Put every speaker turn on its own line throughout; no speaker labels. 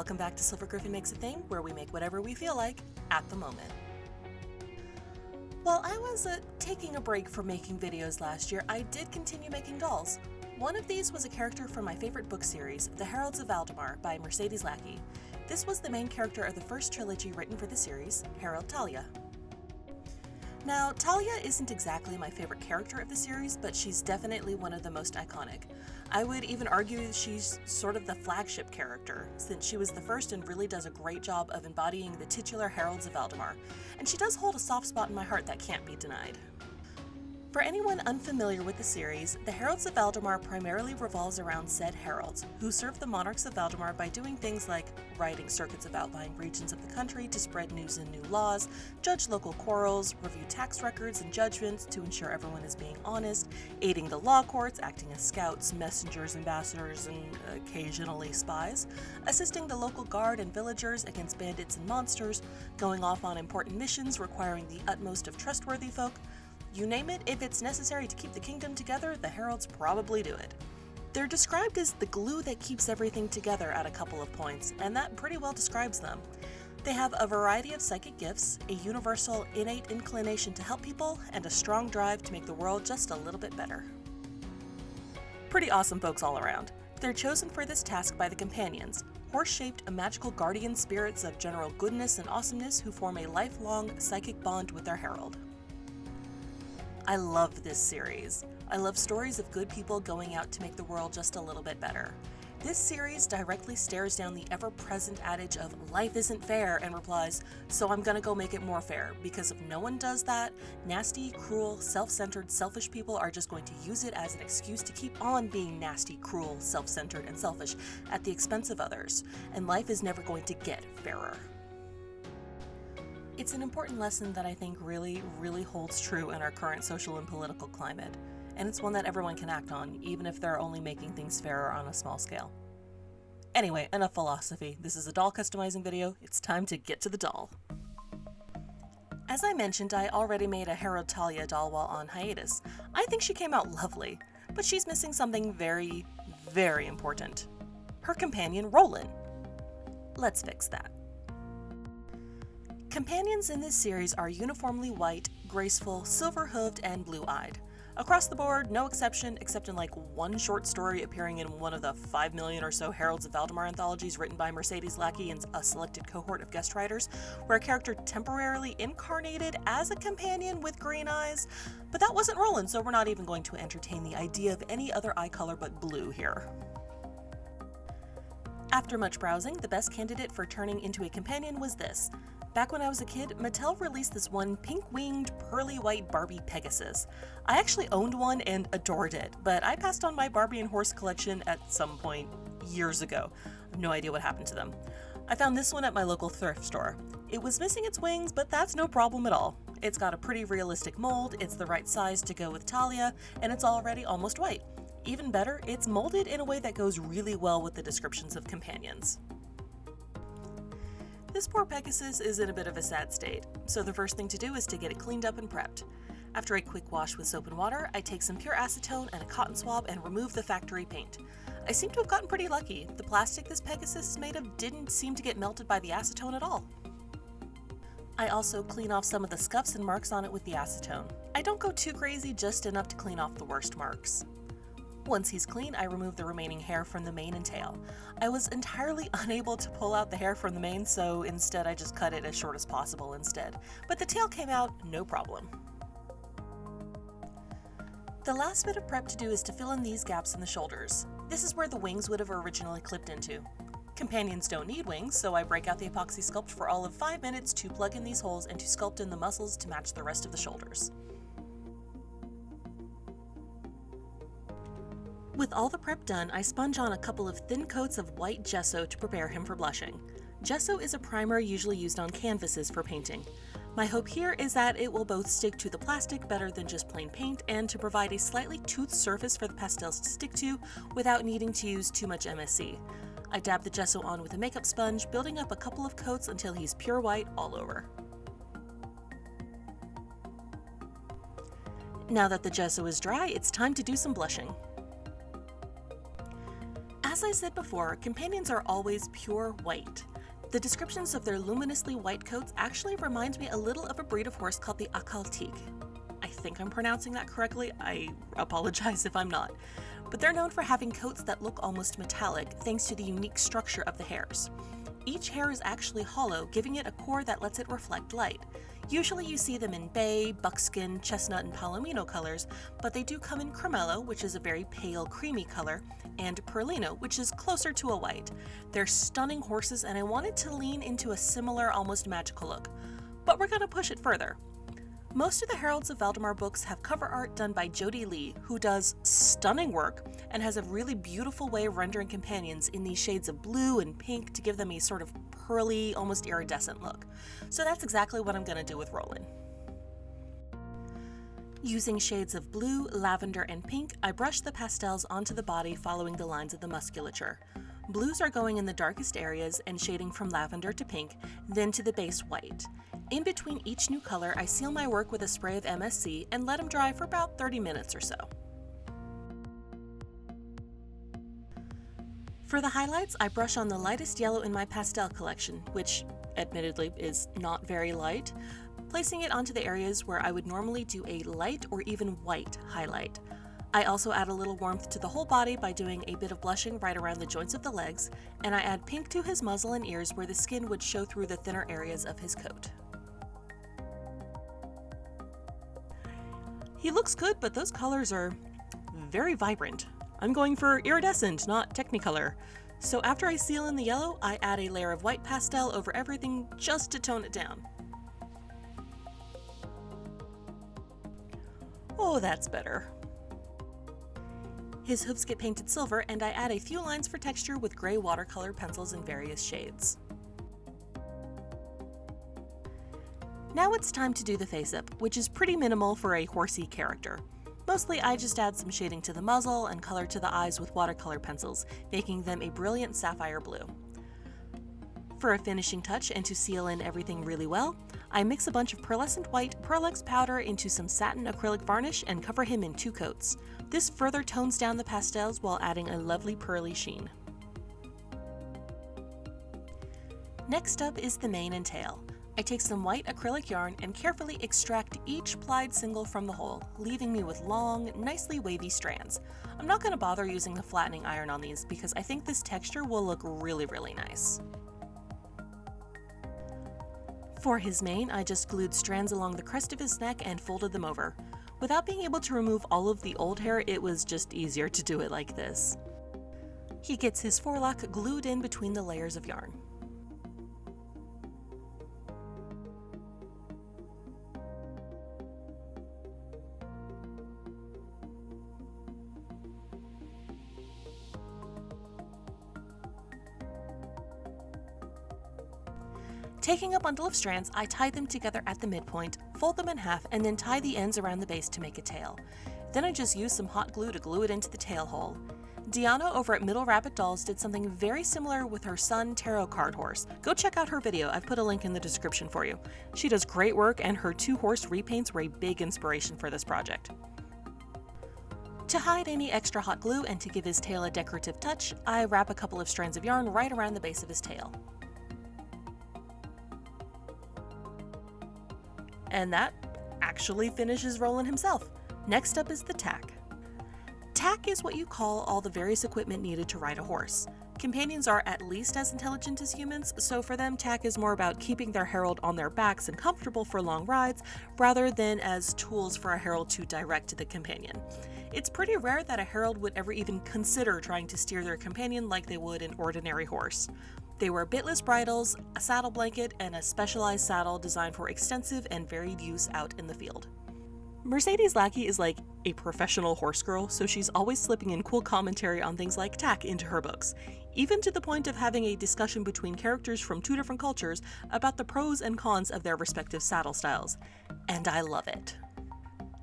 welcome back to Silver Griffin Makes a Thing, where we make whatever we feel like at the moment. While I was taking a break from making videos last year, I did continue making dolls. One of these was a character from my favorite book series, The Heralds of Valdemar by Mercedes Lackey. This was the main character of the first trilogy written for the series, Herald Talia. Now, Talia isn't exactly my favorite character of the series, but she's definitely one of the most iconic. I would even argue she's sort of the flagship character, since she was the first and really does a great job of embodying the titular Heralds of Valdemar, and she does hold a soft spot in my heart that can't be denied. For anyone unfamiliar with the series, the Heralds of Valdemar primarily revolves around said heralds, who serve the monarchs of Valdemar by doing things like riding circuits of outlying regions of the country to spread news and new laws, judge local quarrels, review tax records and judgments to ensure everyone is being honest, aiding the law courts, acting as scouts, messengers, ambassadors, and occasionally spies, assisting the local guard and villagers against bandits and monsters, going off on important missions requiring the utmost of trustworthy folk. You name it, if it's necessary to keep the kingdom together, the heralds probably do it. They're described as the glue that keeps everything together at a couple of points, and that pretty well describes them. They have a variety of psychic gifts, a universal innate inclination to help people, and a strong drive to make the world just a little bit better. Pretty awesome folks all around. They're chosen for this task by the companions, horse-shaped magical guardian spirits of general goodness and awesomeness who form a lifelong psychic bond with their herald. I love this series. I love stories of good people going out to make the world just a little bit better. This series directly stares down the ever-present adage of life isn't fair and replies, so I'm gonna go make it more fair, because if no one does that, nasty, cruel, self-centered, selfish people are just going to use it as an excuse to keep on being nasty, cruel, self-centered, and selfish at the expense of others, and life is never going to get fairer. It's an important lesson that I think really holds true in our current social and political climate, and it's one that everyone can act on, even if they're only making things fairer on a small scale. Anyway, enough philosophy. This is a doll customizing video. It's time to get to the doll. As I mentioned, I already made a Herald Talia doll while on hiatus. I think she came out lovely, but she's missing something very important. Her companion, Rolan. Let's fix that. Companions in this series are uniformly white, graceful, silver-hooved, and blue-eyed. Across the board, no exception, except in like one short story appearing in one of the 5 million or so Heralds of Valdemar anthologies written by Mercedes Lackey and a selected cohort of guest writers, where a character temporarily incarnated as a companion with green eyes. But that wasn't Rolan, so we're not even going to entertain the idea of any other eye color but blue here. After much browsing, the best candidate for turning into a companion was this. Back when I was a kid, Mattel released this one pink-winged, pearly-white Barbie Pegasus. I actually owned one and adored it, but I passed on my Barbie and horse collection at some point years ago. I have no idea what happened to them. I found this one at my local thrift store. It was missing its wings, but that's no problem at all. It's got a pretty realistic mold, it's the right size to go with Talia, and it's already almost white. Even better, it's molded in a way that goes really well with the descriptions of companions. This poor Pegasus is in a bit of a sad state, so the first thing to do is to get it cleaned up and prepped. After a quick wash with soap and water, I take some pure acetone and a cotton swab and remove the factory paint. I seem to have gotten pretty lucky. The plastic this Pegasus is made of didn't seem to get melted by the acetone at all. I also clean off some of the scuffs and marks on it with the acetone. I don't go too crazy, just enough to clean off the worst marks. Once he's clean, I remove the remaining hair from the mane and tail. I was entirely unable to pull out the hair from the mane, so instead I just cut it as short as possible instead. But the tail came out no problem. The last bit of prep to do is to fill in these gaps in the shoulders. This is where the wings would have originally clipped into. Companions don't need wings, so I break out the epoxy sculpt for all of 5 minutes to plug in these holes and to sculpt in the muscles to match the rest of the shoulders. With all the prep done, I sponge on a couple of thin coats of white gesso to prepare him for blushing. Gesso is a primer usually used on canvases for painting. My hope here is that it will both stick to the plastic better than just plain paint and to provide a slightly toothed surface for the pastels to stick to without needing to use too much MSC. I dab the gesso on with a makeup sponge, building up a couple of coats until he's pure white all over. Now that the gesso is dry, it's time to do some blushing. As I said before, companions are always pure white. The descriptions of their luminously white coats actually reminds me a little of a breed of horse called the acrylic. I think I'm pronouncing that correctly. I apologize if I'm not. But they're known for having coats that look almost metallic thanks to the unique structure of the hairs. Each hair is actually hollow, giving it a core that lets it reflect light. Usually you see them in bay, buckskin, chestnut, and palomino colors, but they do come in cremello, which is a very pale, creamy color, and perlino, which is closer to a white. They're stunning horses, and I wanted to lean into a similar, almost magical look. But we're gonna push it further. Most of the Heralds of Valdemar books have cover art done by Jody Lee, who does stunning work and has a really beautiful way of rendering companions in these shades of blue and pink to give them a sort of pearly, almost iridescent look. So that's exactly what I'm going to do with Rolan. Using shades of blue, lavender, and pink, I brush the pastels onto the body following the lines of the musculature. Blues are going in the darkest areas and shading from lavender to pink, then to the base white. In between each new color, I seal my work with a spray of MSC and let them dry for about 30 minutes or so. For the highlights, I brush on the lightest yellow in my pastel collection, which admittedly is not very light, placing it onto the areas where I would normally do a light or even white highlight. I also add a little warmth to the whole body by doing a bit of blushing right around the joints of the legs, and I add pink to his muzzle and ears where the skin would show through the thinner areas of his coat. He looks good, but those colors are very vibrant. I'm going for iridescent, not Technicolor. So after I seal in the yellow, I add a layer of white pastel over everything just to tone it down. Oh, that's better. His hooves get painted silver, and I add a few lines for texture with gray watercolor pencils in various shades. Now it's time to do the face-up, which is pretty minimal for a horsey character. Mostly I just add some shading to the muzzle and color to the eyes with watercolor pencils, making them a brilliant sapphire blue. For a finishing touch and to seal in everything really well, I mix a bunch of pearlescent white Pearlex powder into some satin acrylic varnish and cover him in 2 coats. This further tones down the pastels while adding a lovely pearly sheen. Next up is the mane and tail. I take some white acrylic yarn and carefully extract each plied single from the hole, leaving me with long, nicely wavy strands. I'm not going to bother using the flattening iron on these because I think this texture will look really nice. For his mane, I just glued strands along the crest of his neck and folded them over. Without being able to remove all of the old hair, it was just easier to do it like this. He gets his forelock glued in between the layers of yarn. Taking a bundle of strands, I tie them together at the midpoint, fold them in half, and then tie the ends around the base to make a tail. Then I just use some hot glue to glue it into the tail hole. Deanna over at Middle Rabbit Dolls did something very similar with her Sun Tarot card horse. Go check out her video, I've put a link in the description for you. She does great work, and her 2-horse repaints were a big inspiration for this project. To hide any extra hot glue and to give his tail a decorative touch, I wrap a couple of strands of yarn right around the base of his tail. And that actually finishes Rolan himself. Next up is the tack. Tack is what you call all the various equipment needed to ride a horse. Companions are at least as intelligent as humans, so for them tack is more about keeping their herald on their backs and comfortable for long rides, rather than as tools for a herald to direct the companion. It's pretty rare that a herald would ever even consider trying to steer their companion like they would an ordinary horse. They wear bitless bridles, a saddle blanket, and a specialized saddle designed for extensive and varied use out in the field. Mercedes Lackey is like a professional horse girl, so she's always slipping in cool commentary on things like tack into her books, even to the point of having a discussion between characters from 2 different cultures about the pros and cons of their respective saddle styles. And I love it.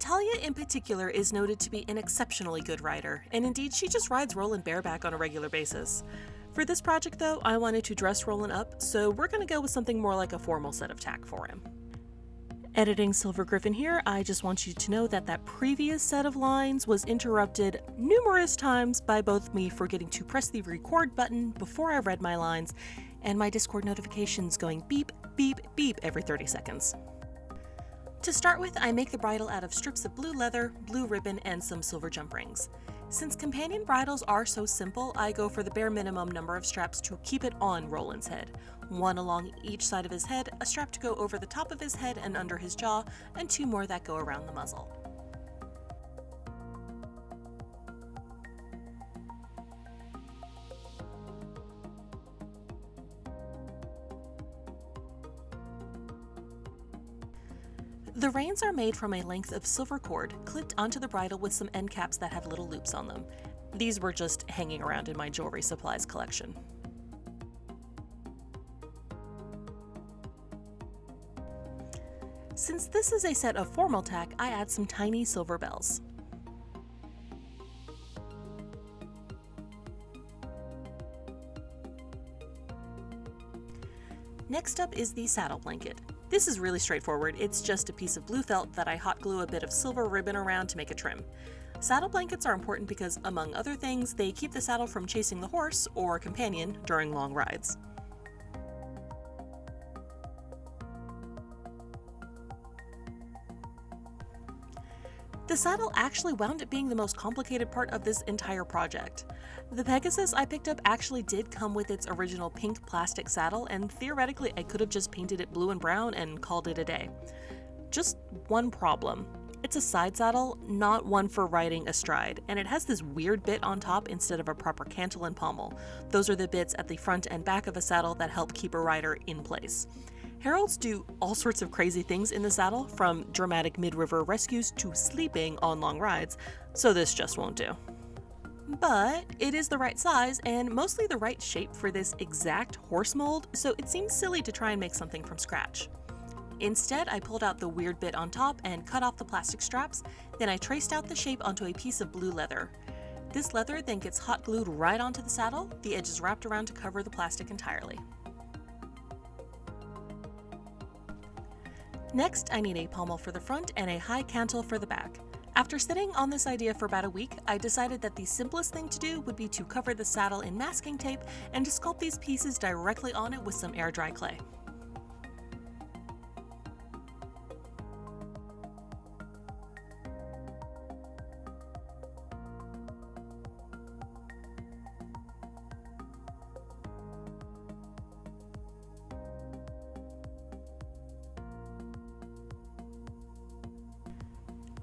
Talia in particular is noted to be an exceptionally good rider, and indeed she just rides Rolan bareback on a regular basis. For this project though, I wanted to dress Rolan up, so we're going to go with something more like a formal set of tack for him. Editing Silver Griffin here, I just want you to know that that previous set of lines was interrupted numerous times by both me forgetting to press the record button before I read my lines, and my Discord notifications going beep, beep, beep every 30 seconds. To start with, I make the bridle out of strips of blue leather, blue ribbon, and some silver jump rings. Since companion bridles are so simple, I go for the bare minimum number of straps to keep it on Roland's head. One along each side of his head, a strap to go over the top of his head and under his jaw, and two more that go around the muzzle. The reins are made from a length of silver cord clipped onto the bridle with some end caps that have little loops on them. These were just hanging around in my jewelry supplies collection. Since this is a set of formal tack, I add some tiny silver bells. Next up is the saddle blanket. This is really straightforward. It's just a piece of blue felt that I hot glue a bit of silver ribbon around to make a trim. Saddle blankets are important because, among other things, they keep the saddle from chasing the horse or companion during long rides. The saddle actually wound up being the most complicated part of this entire project. The Pegasus I picked up actually did come with its original pink plastic saddle, and theoretically I could have just painted it blue and brown and called it a day. Just one problem. It's a side saddle, not one for riding astride, and it has this weird bit on top instead of a proper cantle and pommel. Those are the bits at the front and back of a saddle that help keep a rider in place. Heralds do all sorts of crazy things in the saddle, from dramatic mid-river rescues to sleeping on long rides, so this just won't do. But it is the right size and mostly the right shape for this exact horse mold, so it seems silly to try and make something from scratch. Instead, I pulled out the weird bit on top and cut off the plastic straps, then I traced out the shape onto a piece of blue leather. This leather then gets hot glued right onto the saddle, the edges wrapped around to cover the plastic entirely. Next, I need a pommel for the front and a high cantle for the back. After sitting on this idea for about a week, I decided that the simplest thing to do would be to cover the saddle in masking tape and to sculpt these pieces directly on it with some air dry clay.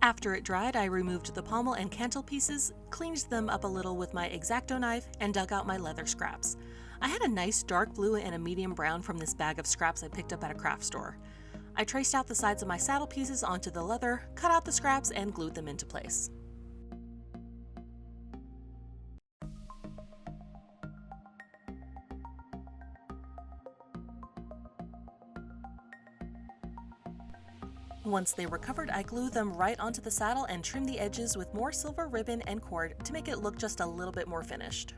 After it dried, I removed the pommel and cantle pieces, cleaned them up a little with my X-Acto knife, and dug out my leather scraps. I had a nice dark blue and a medium brown from this bag of scraps I picked up at a craft store. I traced out the sides of my saddle pieces onto the leather, cut out the scraps, and glued them into place. Once they were covered, I glued them right onto the saddle and trimmed the edges with more silver ribbon and cord to make it look just a little bit more finished.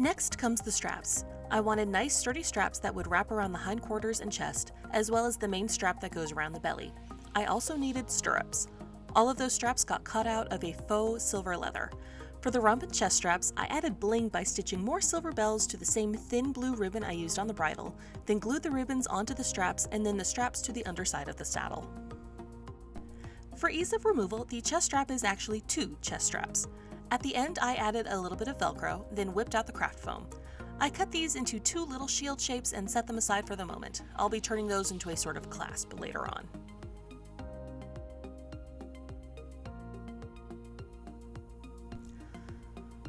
Next comes the straps. I wanted nice sturdy straps that would wrap around the hindquarters and chest, as well as the main strap that goes around the belly. I also needed stirrups. All of those straps got cut out of a faux silver leather. For the rump and chest straps, I added bling by stitching more silver bells to the same thin blue ribbon I used on the bridle, then glued the ribbons onto the straps and then the straps to the underside of the saddle. For ease of removal, the chest strap is actually two chest straps. At the end, I added a little bit of Velcro, then whipped out the craft foam. I cut these into two little shield shapes and set them aside for the moment. I'll be turning those into a sort of clasp later on.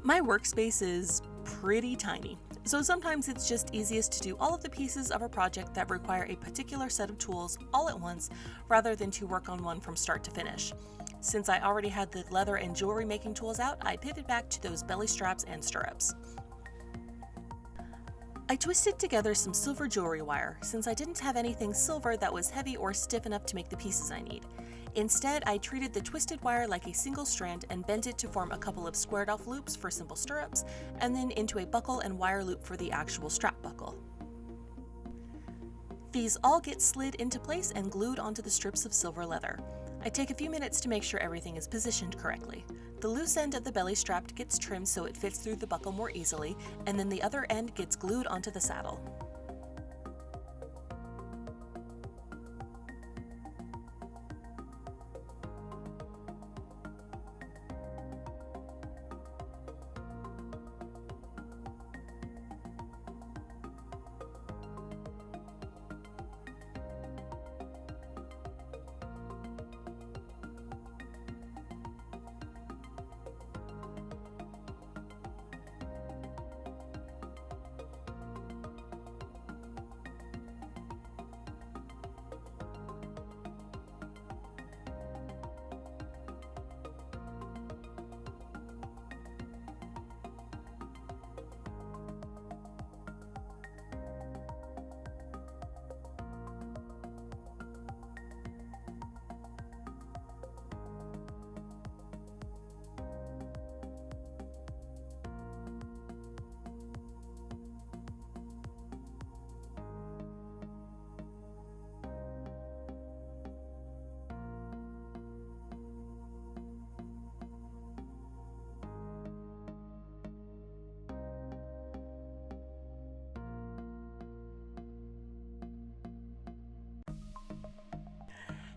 My workspace is pretty tiny. so sometimes it's just easiest to do all of the pieces of a project that require a particular set of tools all at once rather than to work on one from start to finish. Since I already had the leather and jewelry making tools out, I pivoted back to those belly straps and stirrups. I twisted together some silver jewelry wire, since I didn't have anything silver that was heavy or stiff enough to make the pieces I need. Instead, I treated the twisted wire like a single strand and bent it to form a couple of squared off loops for simple stirrups, and then into a buckle and wire loop for the actual strap buckle. These all get slid into place and glued onto the strips of silver leather. I take a few minutes to make sure everything is positioned correctly. The loose end of the belly strap gets trimmed so it fits through the buckle more easily, and then the other end gets glued onto the saddle.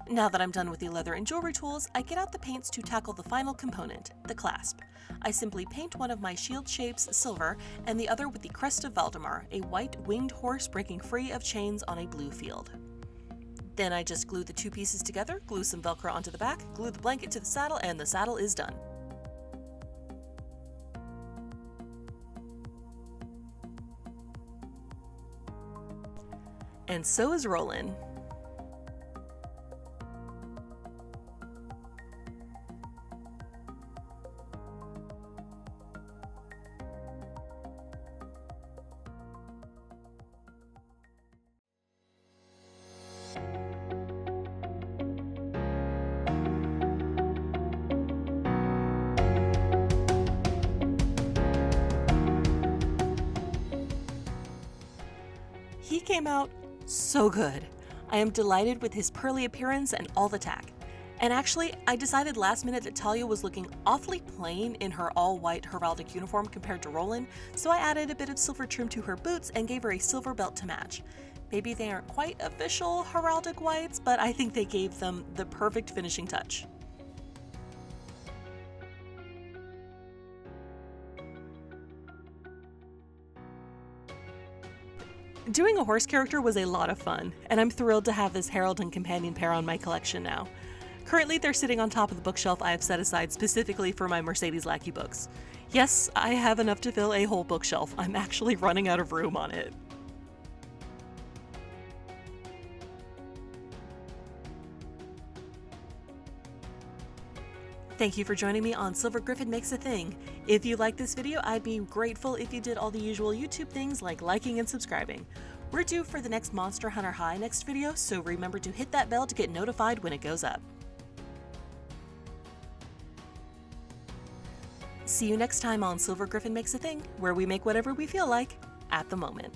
Now that I'm done with the leather and jewelry tools, I get out the paints to tackle the final component, the clasp. I simply paint one of my shield shapes silver and the other with the crest of Valdemar, a white winged horse breaking free of chains on a blue field. Then I just glue the two pieces together, glue some Velcro onto the back, glue the blanket to the saddle, and the saddle is done. And so is Rolan. He came out so good. I am delighted with his pearly appearance and all the tack. And actually, I decided last minute that Talia was looking awfully plain in her all-white heraldic uniform compared to Rolan, so I added a bit of silver trim to her boots and gave her a silver belt to match. Maybe they aren't quite official heraldic whites, but I think they gave them the perfect finishing touch. Doing a horse character was a lot of fun, and I'm thrilled to have this Herald and Companion pair on my collection now. Currently, they're sitting on top of the bookshelf I have set aside specifically for my Mercedes Lackey books. Yes, I have enough to fill a whole bookshelf. I'm actually running out of room on it. Thank you for joining me on Silver Griffin Makes a Thing. If you like this video, I'd be grateful if you did all the usual YouTube things like liking and subscribing. We're due for the next Monster Hunter High next video, so remember to hit that bell to get notified when it goes up. See you next time on Silver Griffin Makes a Thing, where we make whatever we feel like at the moment.